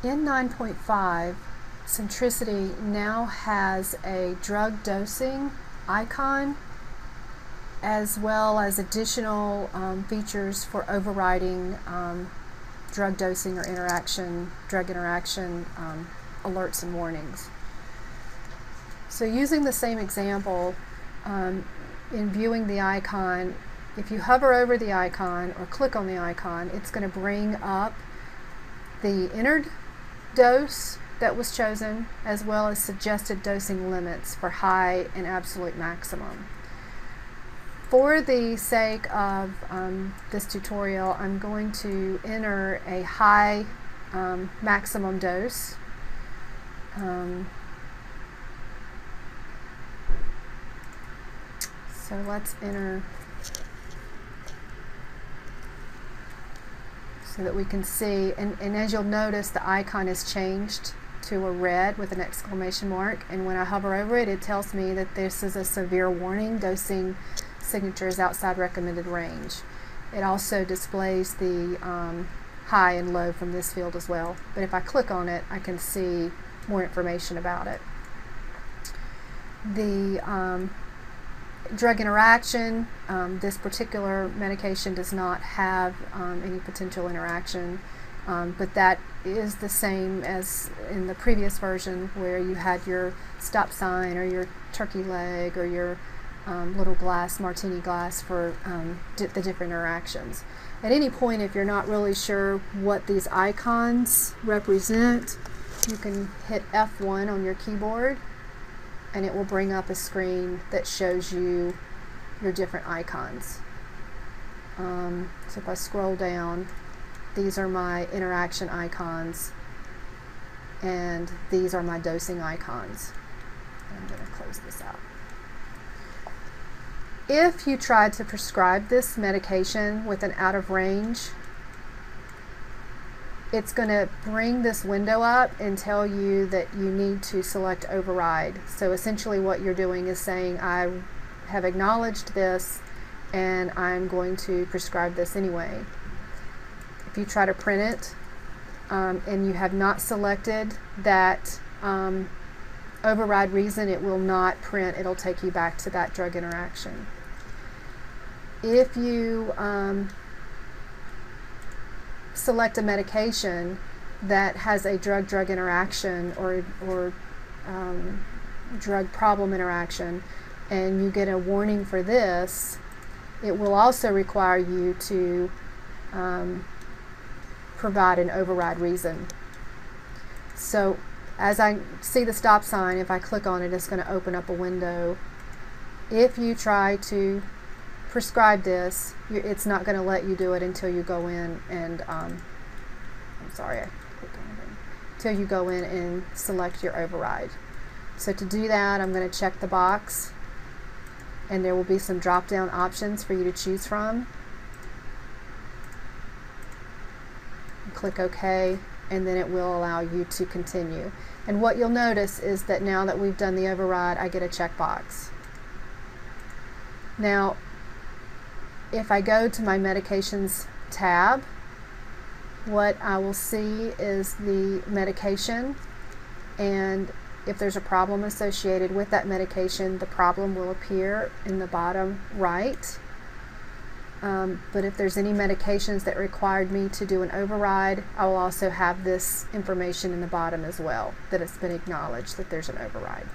In 9.5, Centricity now has a drug dosing icon as well as additional features for overriding drug dosing or drug interaction alerts and warnings. So using the same example, in viewing the icon, if you hover over the icon or click on the icon, it's going to bring up the entered dose that was chosen as well as suggested dosing limits for high and absolute maximum. For the sake of this tutorial, I'm going to enter a high maximum dose. So let's enter so that we can see, and as you'll notice, the icon is changed to a red with an exclamation mark, and when I hover over it, it tells me that this is a severe warning, dosing signature is outside recommended range. It also displays the high and low from this field as well, but if I click on it, I can see more information about it. The drug interaction, this particular medication does not have any potential interaction, but that is the same as in the previous version where you had your stop sign or your turkey leg or your little glass, martini glass for the different interactions. At any point, if you're not really sure what these icons represent, you can hit F1 on your keyboard and it will bring up a screen that shows you your different icons. So if I scroll down, these are my interaction icons and these are my dosing icons. I'm going to close this out. If you tried to prescribe this medication with an out of range, it's going to bring this window up and tell you that you need to select override. So essentially what you're doing is saying, I have acknowledged this and I'm going to prescribe this anyway. If you try to print it and you have not selected that override reason, it will not print. It'll take you back to that drug interaction. If you select a medication that has a drug-drug interaction or drug problem interaction and you get a warning for this, it will also require you to provide an override reason. So as I see the stop sign, if I click on it, it's going to open up a window. If you try to prescribe this, it's not going to let you do it until you go in and until you go in and select your override. So to do that, I'm going to check the box and there will be some drop down options for you to choose from. Click OK and then it will allow you to continue. And what you'll notice is that now that we've done the override, I get a checkbox. Now if I go to my medications tab, what I will see is the medication, and if there's a problem associated with that medication, the problem will appear in the bottom right. But if there's any medications that required me to do an override, I will also have this information in the bottom as well, that it's been acknowledged that there's an override.